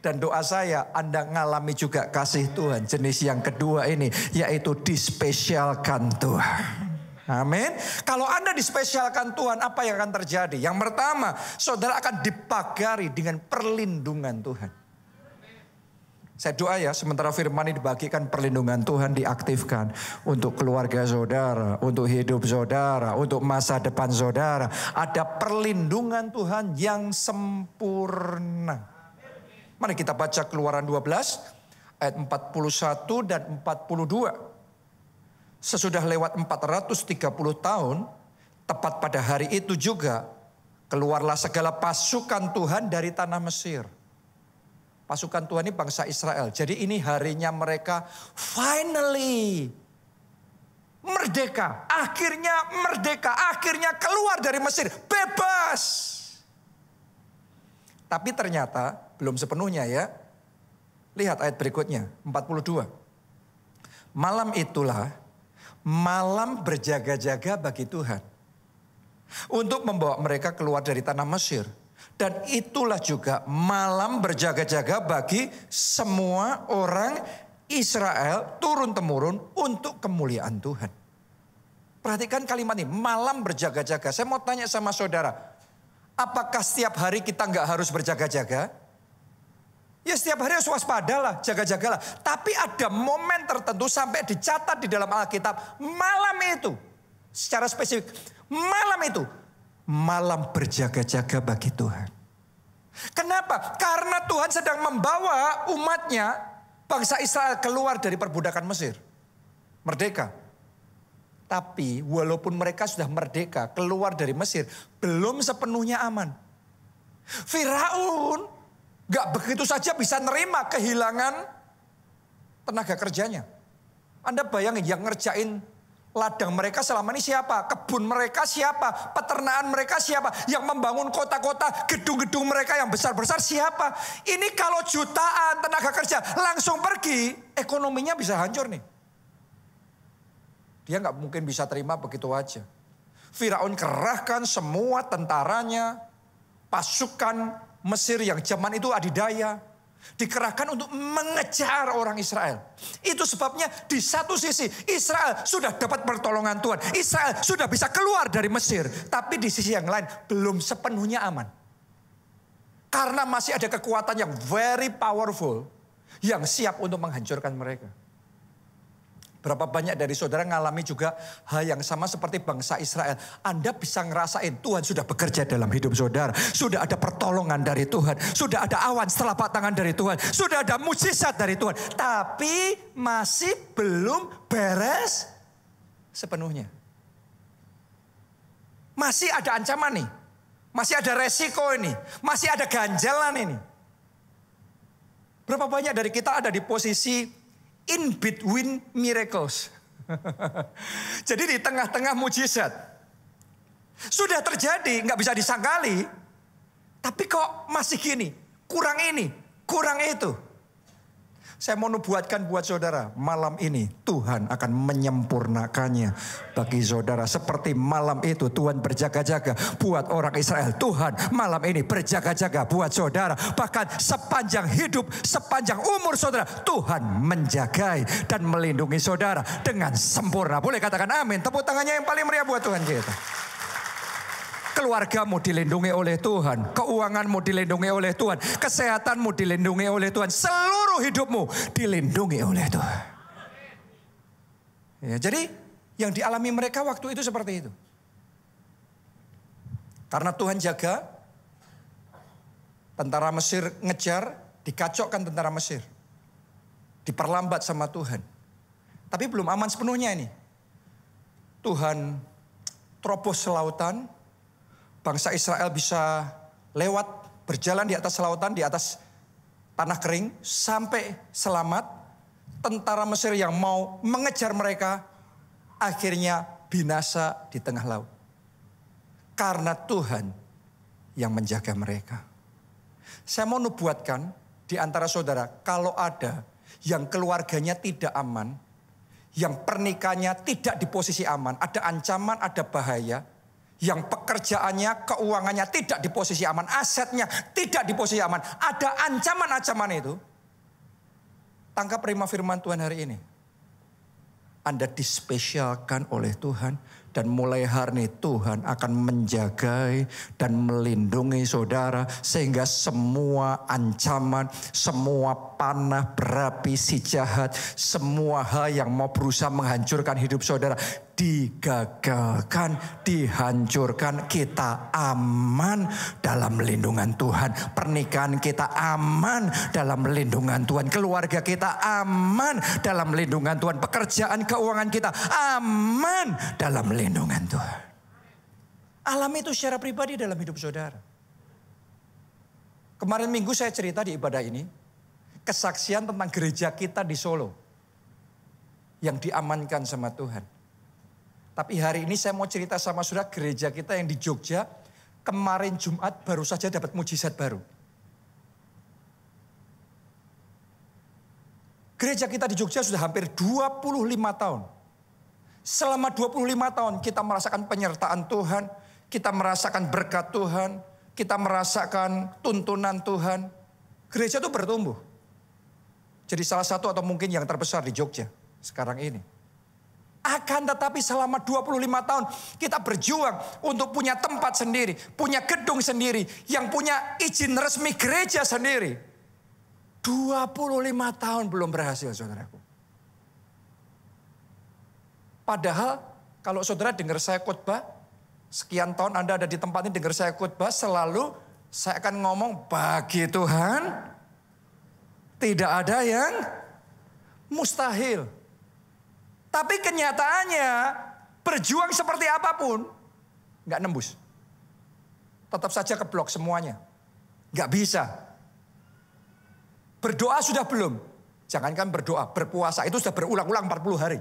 Dan doa saya Anda ngalami juga kasih Tuhan. Jenis yang kedua ini yaitu dispesialkan Tuhan. Amin. Kalau Anda dispesialkan Tuhan apa yang akan terjadi? Yang pertama saudara akan dipagari dengan perlindungan Tuhan. Saya doa ya sementara firman ini dibagikan perlindungan Tuhan diaktifkan untuk keluarga saudara, untuk hidup saudara, untuk masa depan saudara. Ada perlindungan Tuhan yang sempurna. Mari kita baca Keluaran 12 ayat 41 dan 42. Sesudah lewat 430 tahun, tepat pada hari itu juga keluarlah segala pasukan Tuhan dari tanah Mesir. Pasukan Tuhan ini bangsa Israel. Jadi ini harinya mereka finally merdeka. Akhirnya keluar dari Mesir. Bebas. Tapi ternyata belum sepenuhnya ya. Lihat ayat berikutnya 42. Malam itulah malam berjaga-jaga bagi Tuhan. Untuk membawa mereka keluar dari tanah Mesir. Dan itulah juga malam berjaga-jaga bagi semua orang Israel turun-temurun untuk kemuliaan Tuhan. Perhatikan kalimat ini, malam berjaga-jaga. Saya mau tanya sama saudara, apakah setiap hari kita nggak harus berjaga-jaga? Ya setiap hari harus waspadalah, jaga-jagalah. Tapi ada momen tertentu sampai dicatat di dalam Alkitab, malam itu secara spesifik, malam berjaga-jaga bagi Tuhan. Kenapa? Karena Tuhan sedang membawa umatnya, bangsa Israel keluar dari perbudakan Mesir. Merdeka. Tapi walaupun mereka sudah merdeka, keluar dari Mesir, belum sepenuhnya aman. Firaun Gak begitu saja bisa nerima kehilangan tenaga kerjanya. Anda bayangin yang ngerjain ladang mereka selama ini siapa? Kebun mereka siapa? Peternakan mereka siapa? Yang membangun kota-kota, gedung-gedung mereka yang besar-besar siapa? Ini kalau jutaan tenaga kerja langsung pergi, ekonominya bisa hancur nih. Dia gak mungkin bisa terima begitu aja. Firaun kerahkan semua tentaranya, pasukan Mesir yang zaman itu adidaya, dikerahkan untuk mengejar orang Israel. Itu sebabnya di satu sisi Israel sudah dapat pertolongan Tuhan. Israel sudah bisa keluar dari Mesir. Tapi di sisi yang lain belum sepenuhnya aman. Karena masih ada kekuatan yang very powerful yang siap untuk menghancurkan mereka. Berapa banyak dari saudara ngalami juga hal yang sama seperti bangsa Israel. Anda bisa ngerasain Tuhan sudah bekerja dalam hidup saudara. Sudah ada pertolongan dari Tuhan. Sudah ada awan telapak tangan dari Tuhan. Sudah ada mujizat dari Tuhan. Tapi masih belum beres sepenuhnya. Masih ada ancaman nih. Masih ada resiko ini. Masih ada ganjalan ini. Berapa banyak dari kita ada di posisi in between miracles. Jadi di tengah-tengah mujizat. Sudah terjadi, nggak bisa disangkali. Tapi kok masih gini, kurang ini, kurang itu. Saya mau nubuatkan buat saudara, malam ini Tuhan akan menyempurnakannya bagi saudara. Seperti malam itu Tuhan berjaga-jaga buat orang Israel. Tuhan malam ini berjaga-jaga buat saudara. Bahkan sepanjang hidup, sepanjang umur saudara, Tuhan menjagai dan melindungi saudara dengan sempurna. Boleh katakan amin. Tepuk tangannya yang paling meriah buat Tuhan kita. Keluargamu dilindungi oleh Tuhan. Keuanganmu dilindungi oleh Tuhan. Kesehatanmu dilindungi oleh Tuhan. Seluruh hidupmu dilindungi oleh Tuhan. Ya, jadi yang dialami mereka waktu itu seperti itu. Karena Tuhan jaga, tentara Mesir ngejar, dikacokkan tentara Mesir. Diperlambat sama Tuhan. Tapi belum aman sepenuhnya ini. Tuhan terobos lautan. Bangsa Israel bisa lewat, berjalan di atas lautan, di atas tanah kering, sampai selamat. Tentara Mesir yang mau mengejar mereka, akhirnya binasa di tengah laut. Karena Tuhan yang menjaga mereka. Saya mau nubuatkan di antara saudara, kalau ada yang keluarganya tidak aman, yang pernikahannya tidak di posisi aman, ada ancaman, ada bahaya, yang pekerjaannya, keuangannya tidak di posisi aman, asetnya tidak di posisi aman, ada ancaman-ancaman itu. Tangkap rema firman Tuhan hari ini. Anda dispesialkan oleh Tuhan dan mulai hari ini Tuhan akan menjagai dan melindungi saudara sehingga semua ancaman, semua panah berapi si jahat, semua hal yang mau berusaha menghancurkan hidup saudara digagalkan, dihancurkan. Kita aman dalam lindungan Tuhan. Pernikahan kita aman dalam lindungan Tuhan. Keluarga kita aman dalam lindungan Tuhan. Pekerjaan, keuangan kita aman dalam lindungan Tuhan. Alami itu secara pribadi dalam hidup saudara. Kemarin minggu saya cerita di ibadah ini, kesaksian tentang gereja kita di Solo yang diamankan sama Tuhan. Tapi hari ini saya mau cerita sama saudara, gereja kita yang di Jogja kemarin Jumat baru saja dapat mujizat baru. Gereja kita di Jogja sudah hampir 25 tahun. Selama 25 tahun kita merasakan penyertaan Tuhan, kita merasakan berkat Tuhan, kita merasakan tuntunan Tuhan. Gereja itu bertumbuh. Jadi salah satu atau mungkin yang terbesar di Jogja sekarang ini. Akan tetapi selama 25 tahun kita berjuang untuk punya tempat sendiri, punya gedung sendiri, yang punya izin resmi gereja sendiri. 25 tahun belum berhasil, saudaraku. Padahal kalau saudara dengar saya khotbah, sekian tahun Anda ada di tempat ini dengar saya khotbah, selalu saya akan ngomong bagi Tuhan tidak ada yang mustahil. Tapi kenyataannya berjuang seperti apapun nggak nembus. Tetap saja keblok semuanya. Nggak bisa. Berdoa sudah belum? Jangankan berdoa, berpuasa itu sudah berulang-ulang 40 hari.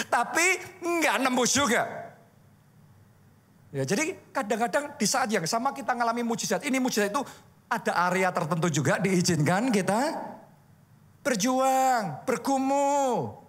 Tapi nggak nembus juga. Ya, jadi kadang-kadang di saat yang sama kita ngalami mujizat. Ini mujizat itu ada area tertentu juga diizinkan kita berjuang, bergumul.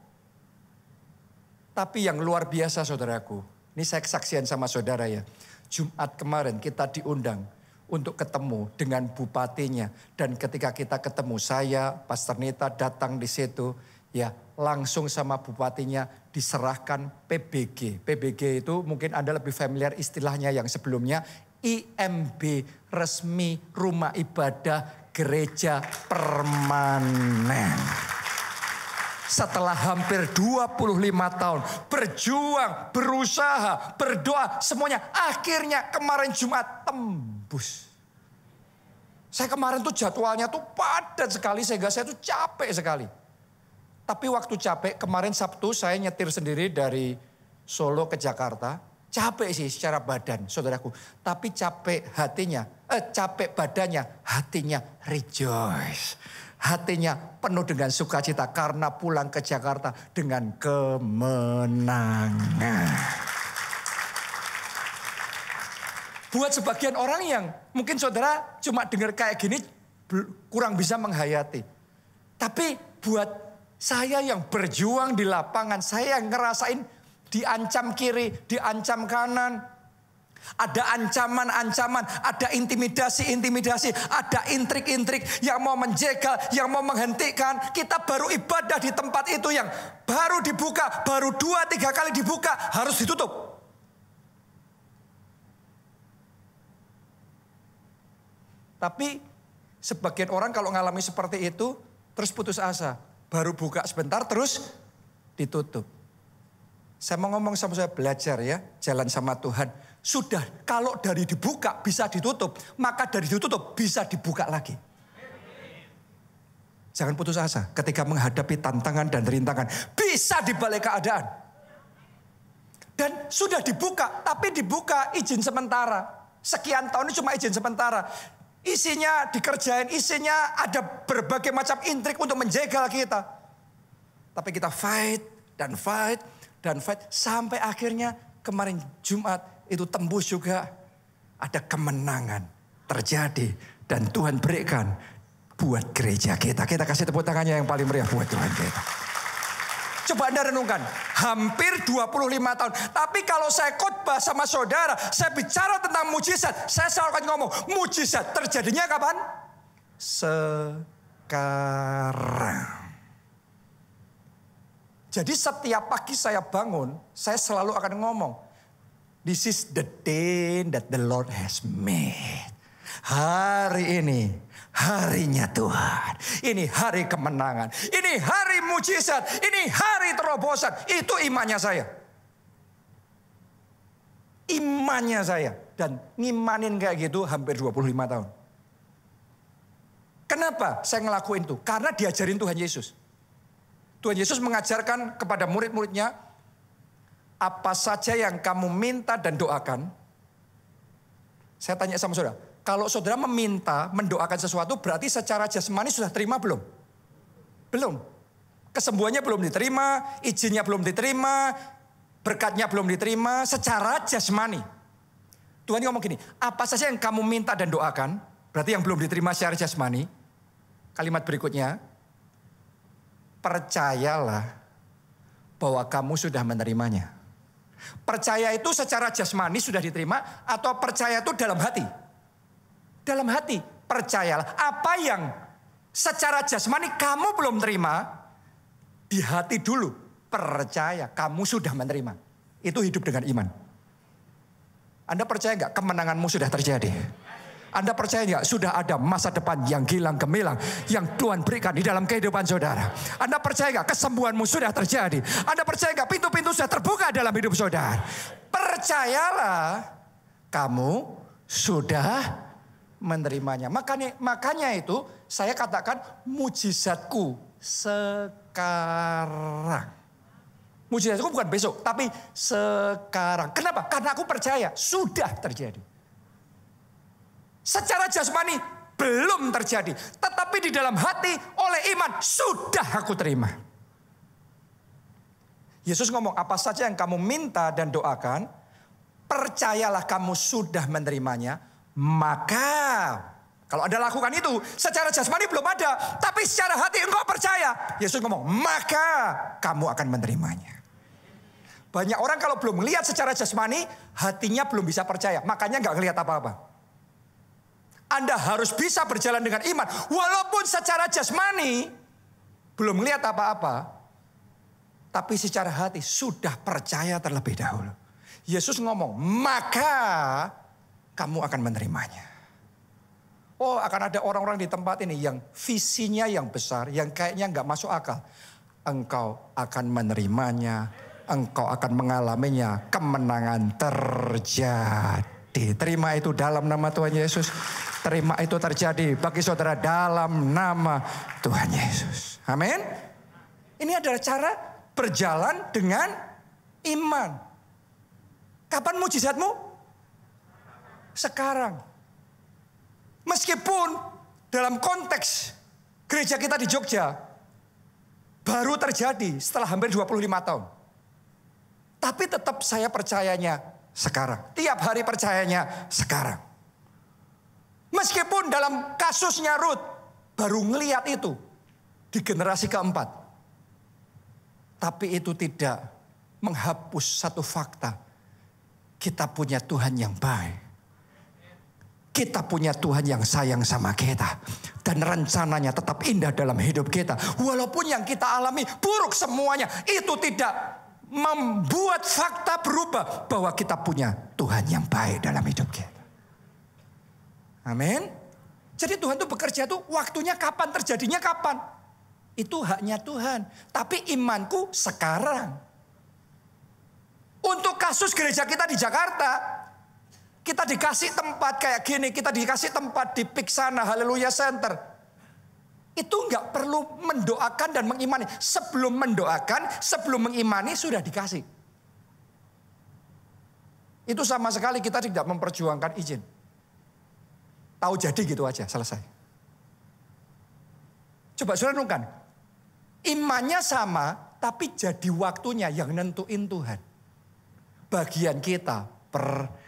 Tapi yang luar biasa saudaraku, ini saya kesaksian sama saudara ya. Jumat kemarin kita diundang untuk ketemu dengan bupatinya. Dan ketika kita ketemu, saya, Pastor Nita datang di situ. Ya, langsung sama bupatinya diserahkan PBG. PBG itu mungkin Anda lebih familiar istilahnya yang sebelumnya. IMB, resmi rumah ibadah gereja permanen. Setelah hampir 25 tahun berjuang, berusaha, berdoa, semuanya akhirnya kemarin Jumat tembus. Saya kemarin tuh jadwalnya tuh padat sekali sehingga saya tuh capek sekali. Tapi waktu capek kemarin Sabtu saya nyetir sendiri dari Solo ke Jakarta. Capek sih secara badan saudaraku. Tapi capek hatinya, capek badannya, hatinya rejoice. Hatinya penuh dengan sukacita karena pulang ke Jakarta dengan kemenangan. Buat sebagian orang yang mungkin saudara cuma dengar kayak gini kurang bisa menghayati. Tapi buat saya yang berjuang di lapangan, saya yang ngerasain diancam kiri, diancam kanan. Ada ancaman-ancaman, ada intimidasi-intimidasi, ada intrik-intrik yang mau menjegal, yang mau menghentikan. Kita baru ibadah di tempat itu yang baru dibuka, baru 2-3 kali dibuka, harus ditutup. Tapi sebagian orang kalau ngalami seperti itu, terus putus asa. Baru buka sebentar terus ditutup. Saya mau ngomong sama saya belajar ya, jalan sama Tuhan. Sudah kalau dari dibuka bisa ditutup, maka dari ditutup bisa dibuka lagi. Jangan putus asa ketika menghadapi tantangan dan rintangan. Bisa dibalik keadaan. Dan sudah dibuka, tapi dibuka izin sementara. Sekian tahun ini cuma izin sementara. Isinya dikerjain, isinya ada berbagai macam intrik untuk menjegal kita. Tapi kita fight dan fight dan fight. Sampai akhirnya kemarin Jumat itu tembus juga. Ada kemenangan terjadi. Dan Tuhan berikan buat gereja kita. Kita kasih tepuk tangannya yang paling meriah buat Tuhan kita. Coba Anda renungkan, hampir 25 tahun. Tapi kalau saya khotbah sama saudara, saya bicara tentang mujizat. Saya selalu akan ngomong, mujizat terjadinya kapan? Sekarang. Jadi setiap pagi saya bangun, saya selalu akan ngomong, this is the day that the Lord has made. Hari ini, harinya Tuhan. Ini hari kemenangan. Ini hari mujizat. Ini hari terobosan. Itu imannya saya. Imannya saya. Dan ngimanin kayak gitu hampir 25 tahun. Kenapa saya ngelakuin itu? Karena diajarin Tuhan Yesus. Tuhan Yesus mengajarkan kepada murid-muridnya, apa saja yang kamu minta dan doakan. Saya tanya sama saudara, kalau saudara meminta, mendoakan sesuatu berarti secara jasmani sudah terima belum? Belum. Kesembuhannya belum diterima, izinnya belum diterima, berkatnya belum diterima secara jasmani. Tuhan ngomong gini, apa saja yang kamu minta dan doakan, berarti yang belum diterima secara jasmani. Kalimat berikutnya, percayalah bahwa kamu sudah menerimanya. Percaya itu secara jasmani sudah diterima atau percaya itu dalam hati? Dalam hati, percayalah. Apa yang secara jasmani kamu belum terima, di hati dulu percaya kamu sudah menerima. Itu hidup dengan iman. Anda percaya nggak kemenanganmu sudah terjadi? Anda percaya nggak sudah ada masa depan yang gilang gemilang yang Tuhan berikan di dalam kehidupan saudara? Anda percaya nggak kesembuhanmu sudah terjadi? Anda percaya nggak pintu-pintu sudah terbuka dalam hidup saudara? Percayalah kamu sudah menerimanya. Makanya itu saya katakan mujizatku sekarang. Mujizatku bukan besok, tapi sekarang. Kenapa? Karena aku percaya sudah terjadi. Secara jasmani belum terjadi. Tetapi di dalam hati oleh iman sudah aku terima. Yesus ngomong, apa saja yang kamu minta dan doakan, percayalah kamu sudah menerimanya. Maka kalau Anda lakukan itu, secara jasmani belum ada, tapi secara hati engkau percaya. Yesus ngomong, maka kamu akan menerimanya. Banyak orang kalau belum melihat secara jasmani, hatinya belum bisa percaya. Makanya nggak ngelihat apa-apa. Anda harus bisa berjalan dengan iman. Walaupun secara jasmani belum melihat apa-apa, tapi secara hati sudah percaya terlebih dahulu. Yesus ngomong, maka kamu akan menerimanya. Oh, akan ada orang-orang di tempat ini yang visinya yang besar, yang kayaknya nggak masuk akal. Engkau akan menerimanya, engkau akan mengalaminya, kemenangan terjadi. Terima itu dalam nama Tuhan Yesus. Terima itu terjadi bagi saudara dalam nama Tuhan Yesus. Amin. Ini adalah cara berjalan dengan iman. Kapan mujizatmu? Sekarang. Meskipun dalam konteks gereja kita di Jogja baru terjadi setelah hampir 25 tahun. Tapi tetap saya percayanya sekarang. Tiap hari percayanya sekarang. Meskipun dalam kasusnya Ruth baru ngelihat itu di generasi keempat. Tapi itu tidak menghapus satu fakta. Kita punya Tuhan yang baik. Kita punya Tuhan yang sayang sama kita. Dan rencananya tetap indah dalam hidup kita. Walaupun yang kita alami buruk semuanya. Itu tidak membuat fakta berubah. Bahwa kita punya Tuhan yang baik dalam hidup kita. Amin. Jadi Tuhan itu bekerja tuh waktunya kapan, terjadinya kapan. Itu haknya Tuhan. Tapi imanku sekarang. Untuk kasus gereja kita di Jakarta. Kita dikasih tempat kayak gini. Kita dikasih tempat di Piksana Haleluya Center. Itu nggak perlu mendoakan dan mengimani. Sebelum mendoakan, sebelum mengimani sudah dikasih. Itu sama sekali kita tidak memperjuangkan izin. Tahu jadi gitu aja, selesai. Coba saudara renungkan. Imannya sama, tapi jadi waktunya yang nentuin Tuhan. Bagian kita percaya.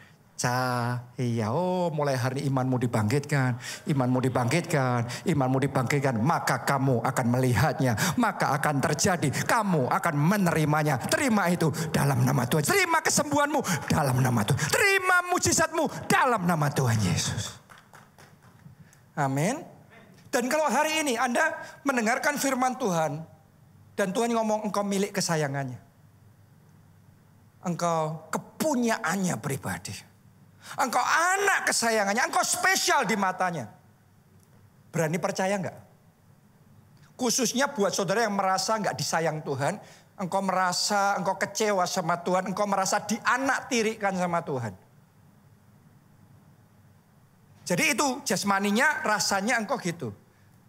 Oh, mulai hari ini imanmu dibangkitkan. Imanmu dibangkitkan. Imanmu dibangkitkan. Maka kamu akan melihatnya. Maka akan terjadi. Kamu akan menerimanya. Terima itu dalam nama Tuhan. Terima kesembuhanmu dalam nama Tuhan. Terima mujizatmu dalam nama Tuhan Yesus. Amin. Dan kalau hari ini Anda mendengarkan firman Tuhan. Dan Tuhan ngomong engkau milik kesayangannya. Engkau kepunyaannya pribadi. Engkau anak kesayangannya. Engkau spesial di matanya. Berani percaya enggak? Khususnya buat saudara yang merasa enggak disayang Tuhan. Engkau merasa engkau kecewa sama Tuhan. Engkau merasa dianaktirikan sama Tuhan. Jadi itu jasmaninya rasanya engkau gitu.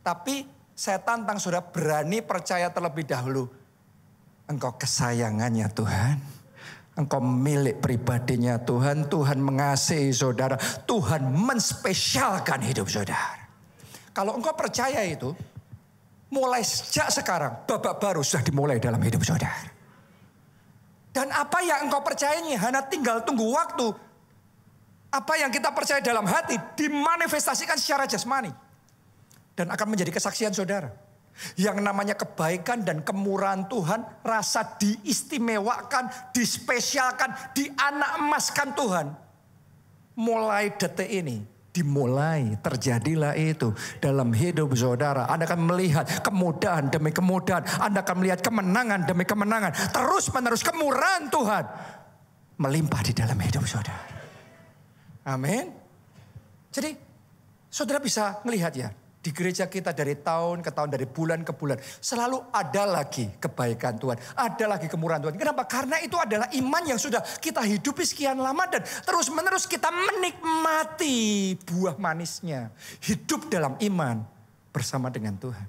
Tapi saya tantang saudara berani percaya terlebih dahulu. Engkau kesayangannya Tuhan. Engkau milik pribadinya Tuhan. Tuhan mengasihi saudara. Tuhan menspesialkan hidup saudara. Kalau engkau percaya itu. Mulai sejak sekarang babak baru sudah dimulai dalam hidup saudara. Dan apa yang engkau percayanya hanya tinggal tunggu waktu. Apa yang kita percaya dalam hati dimanifestasikan secara jasmani. Dan akan menjadi kesaksian saudara. Yang namanya kebaikan dan kemurahan Tuhan. Rasa diistimewakan, dispesialkan, dianak emaskan Tuhan. Mulai detik ini. Dimulai terjadilah itu dalam hidup saudara. Anda akan melihat kemudahan demi kemudahan. Anda akan melihat kemenangan demi kemenangan. Terus menerus kemurahan Tuhan. Melimpah di dalam hidup saudara. Amin. Jadi saudara bisa melihat ya. Di gereja kita dari tahun ke tahun, dari bulan ke bulan. Selalu ada lagi kebaikan Tuhan. Ada lagi kemurahan Tuhan. Kenapa? Karena itu adalah iman yang sudah kita hidupi sekian lama. Dan terus menerus kita menikmati buah manisnya. Hidup dalam iman bersama dengan Tuhan.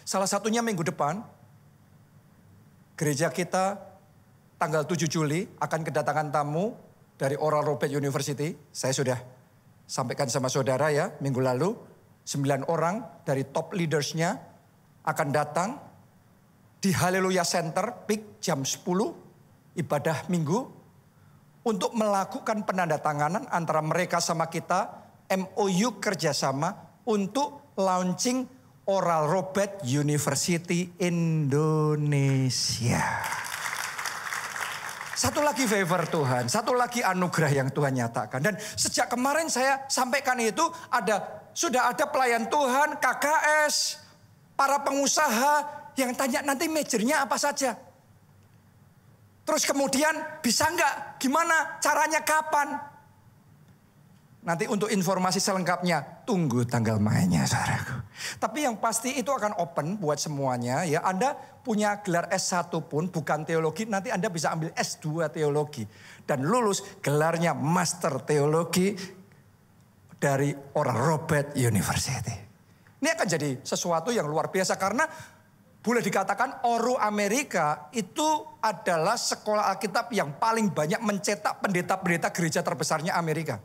Salah satunya minggu depan. Gereja kita tanggal 7 Juli akan kedatangan tamu dari Oral Roberts University. Saya sudah sampaikan sama saudara ya, minggu lalu 9 orang dari top leadersnya akan datang di Haleluya Center Peak jam 10 ibadah minggu untuk melakukan penandatanganan antara mereka sama kita, MOU kerjasama untuk launching Oral Roberts University Indonesia. Satu lagi favor Tuhan, satu lagi anugerah yang Tuhan nyatakan. Dan sejak kemarin saya sampaikan itu sudah ada pelayan Tuhan, KKS, para pengusaha yang tanya nanti majornya apa saja. Terus kemudian bisa nggak? Gimana caranya kapan? Nanti untuk informasi selengkapnya tunggu tanggal mainnya saudaraku. Tapi yang pasti itu akan open buat semuanya ya. Anda punya gelar S1 pun bukan teologi, nanti Anda bisa ambil S2 teologi. Dan lulus gelarnya Master Teologi dari Oral Roberts University. Ini akan jadi sesuatu yang luar biasa karena boleh dikatakan ORU Amerika itu adalah sekolah Alkitab yang paling banyak mencetak pendeta-pendeta gereja terbesarnya Amerika.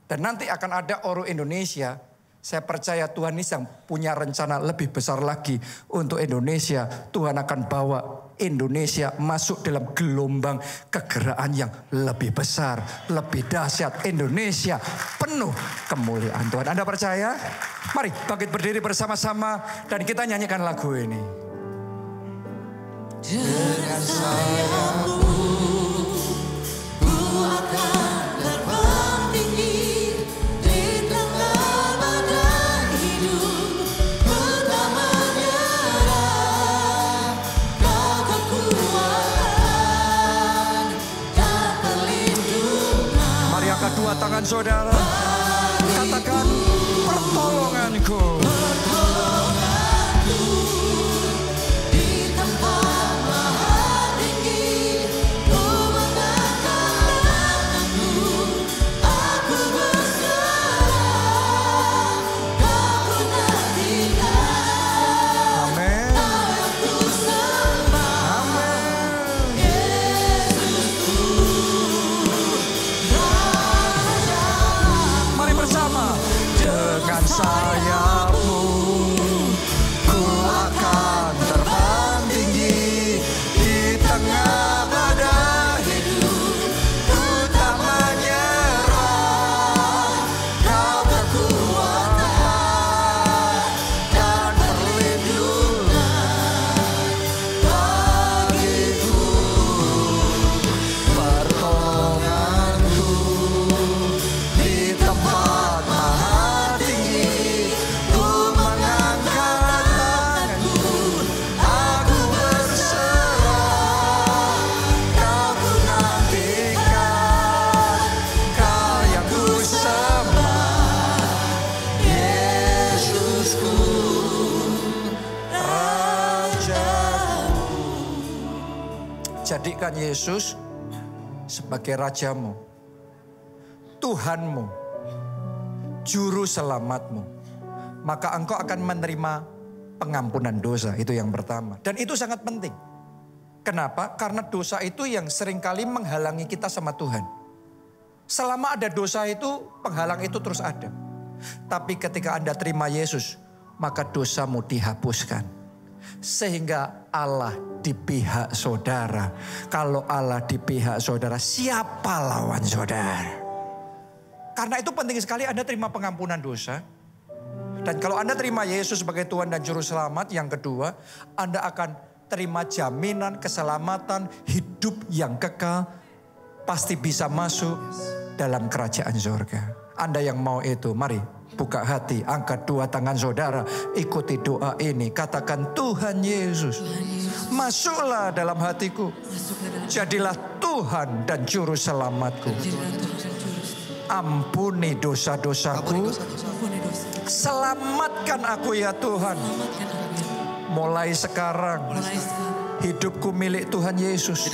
Dan nanti akan ada ORU Indonesia. Saya percaya Tuhan ini yang punya rencana lebih besar lagi untuk Indonesia. Tuhan akan bawa Indonesia masuk dalam gelombang kegeraan yang lebih besar, lebih dahsyat. Indonesia penuh kemuliaan Tuhan. Anda percaya? Mari bangkit berdiri bersama-sama dan kita nyanyikan lagu ini. Dengan sayapmu, ku akan terbang tinggi di tengah badai hidup. Ku tak menyerah, Kau kekuatan dan perlindungan. Mari angkat dua tangan saudara, katakan pertolonganku. Di tempat maha tinggi, ku mengangkat tanganku. Aku berserah, Kau pernah tinggal. Amin. Aku sembah Amin. Yesusku, Raja. Mari bersama. Dengan sayapmu ku akan terbang tinggi di tengah badai hidup. Ku tak menyerah, Kau kekuatan dan perlindungan bagiku. Pertolonganku di tempat maha tinggi, ku mengangkat tanganku. Aku berserah, Kau ku nantikan. Kau yang ku sembah, Yesusku, Rajaku. Jadikan Yesus sebagai Rajamu, Tuhanmu, Juru Selamatmu. Maka engkau akan menerima pengampunan dosa. Itu yang pertama. Dan itu sangat penting. Kenapa? Karena dosa itu yang seringkali menghalangi kita sama Tuhan. Selama ada dosa itu, penghalang itu terus ada. Tapi ketika Anda terima Yesus, maka dosamu dihapuskan. Sehingga Allah di pihak saudara. Kalau Allah di pihak saudara, siapa lawan saudara? Karena itu penting sekali Anda terima pengampunan dosa. Dan kalau Anda terima Yesus sebagai Tuhan dan Juru Selamat, yang kedua, Anda akan terima jaminan keselamatan hidup yang kekal. Pasti bisa masuk dalam kerajaan surga. Anda yang mau itu, mari buka hati, angkat dua tangan saudara, ikuti doa ini. Katakan, Tuhan Yesus, masuklah dalam hatiku. Jadilah Tuhan dan Juru Selamatku. Ampuni dosa-dosaku. Selamatkan aku ya Tuhan. Mulai sekarang hidupku milik Tuhan Yesus.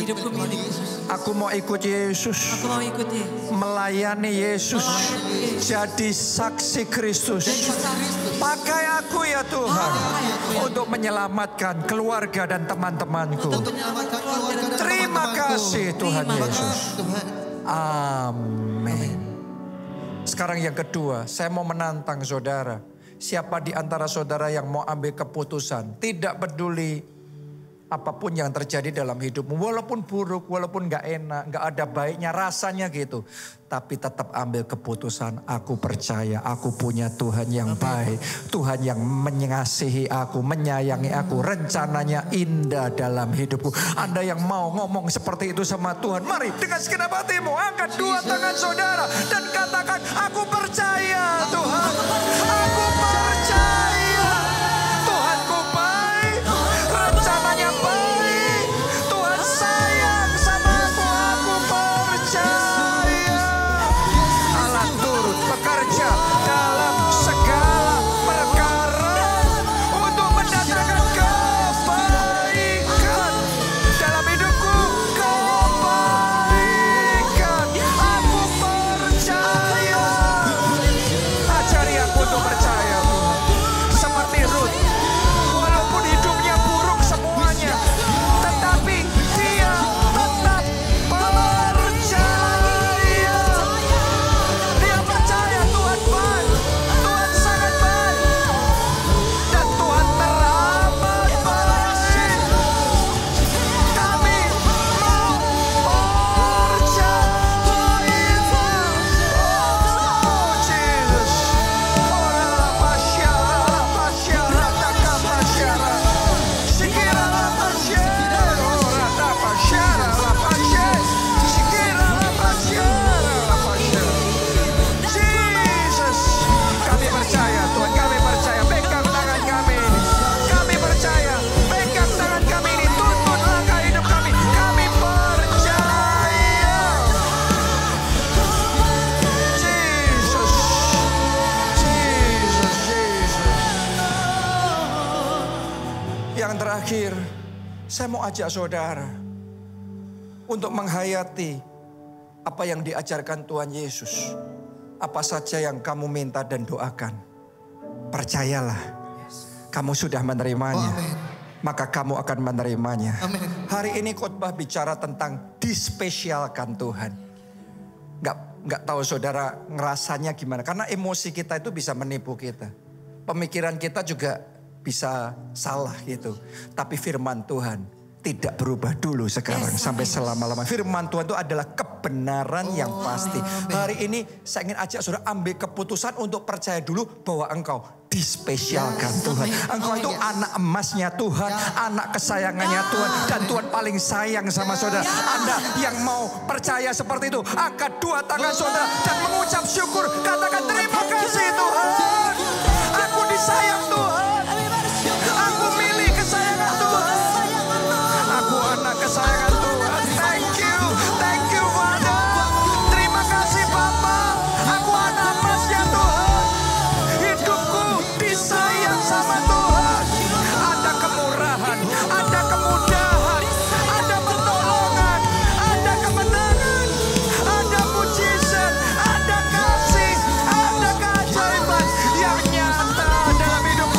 Aku mau ikut Yesus. Melayani Yesus. Jadi saksi Kristus. Pakai aku ya Tuhan. Untuk menyelamatkan keluarga dan teman-temanku. Terima kasih Tuhan Yesus. Amin. sekarang yang kedua, saya mau menantang saudara. Siapa di antara saudara yang mau ambil keputusan, tidak peduli apapun yang terjadi dalam hidupmu, walaupun buruk, walaupun gak enak, gak ada baiknya rasanya gitu. Tapi tetap ambil keputusan, aku percaya aku punya Tuhan yang baik. Tuhan yang mengasihi aku, menyayangi aku, rencananya indah dalam hidupku. Anda yang mau ngomong seperti itu sama Tuhan, mari dengan segenap hatimu, angkat dua tangan saudara dan katakan, aku percaya Tuhan, aku percaya Tuhanku baik, rencananya baik, Tuhan sayang sama aku percaya. Allah turut bekerja dalam segala perkara untuk mendatangkan kebaikan dalam hidupku, kebaikan. Aku percaya. Ajari aku untuk percaya Tuhan. Seperti Ruth, walaupun hidupnya buruk semuanya, tetapi dia tetap percaya. Dia percaya Tuhan baik, Tuhan sangat baik, dan Tuhan teramat baik. Kami mau percaya. Oh Jesus, ora pasyara, pasyara, taka pasyara, sikira pasyara, ora ta pasyara, pasyara, sikira pasyara, pasyara. Jesus, kami percaya Tuhan, kami percaya, pegang tangan kami ini. Kami percaya, pegang tangan kami ini, tuntun langkah hidup kami. Kami percaya. Jesus, Jesus, Jesus. Yang terakhir, saya mau ajak saudara untuk menghayati apa yang diajarkan Tuhan Yesus. Apa saja yang kamu minta dan doakan, percayalah, kamu sudah menerimanya, maka kamu akan menerimanya. Hari ini khotbah bicara tentang dispesialkan Tuhan. Nggak tahu saudara ngerasanya gimana, karena emosi kita itu bisa menipu kita. Pemikiran kita juga bisa salah gitu. Tapi firman Tuhan tidak berubah dulu sekarang sampai selama-lama. Firman Tuhan itu adalah kebenaran yang pasti. Hari ini saya ingin ajak saudara ambil keputusan untuk percaya dulu bahwa engkau dispesialkan Tuhan. Engkau itu anak emasnya Tuhan, anak kesayangannya Tuhan, dan Tuhan paling sayang sama saudara. Anda yang mau percaya seperti itu, angkat dua tangan saudara dan mengucap syukur. Katakan terima kasih Tuhan. Aku disayang Tuhan. Aku milih kesayangan Tuhan. Aku anak kesayangan Tuhan. Thank you Father. Terima kasih Bapa. Aku anak emasnya Tuhan. Hidupku disayang sama Tuhan. Ada kemurahan, ada kemudahan, ada pertolongan, ada kemenangan, ada mujizat, ada kasih, ada keajaiban yang nyata dalam hidup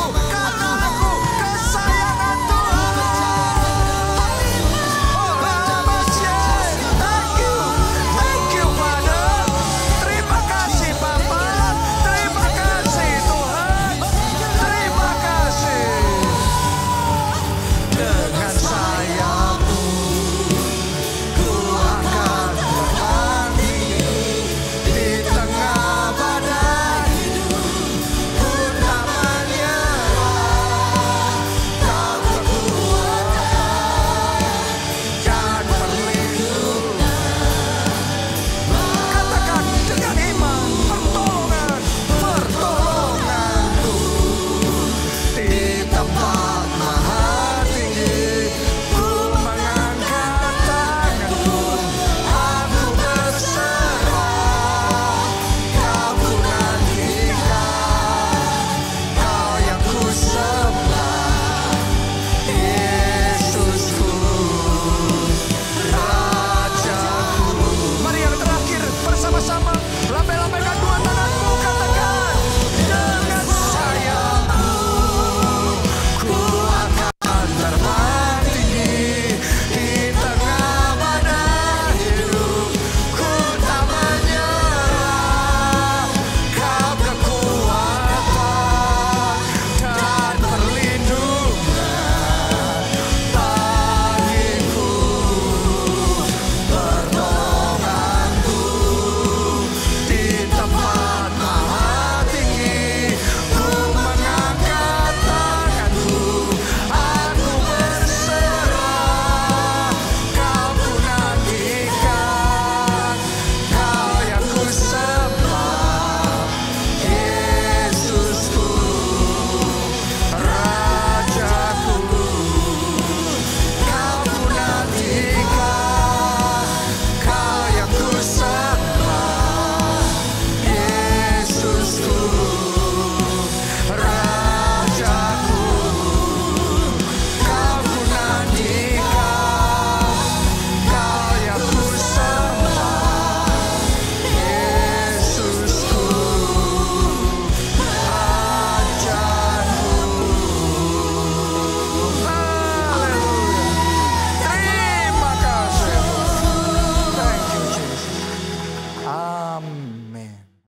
Amin.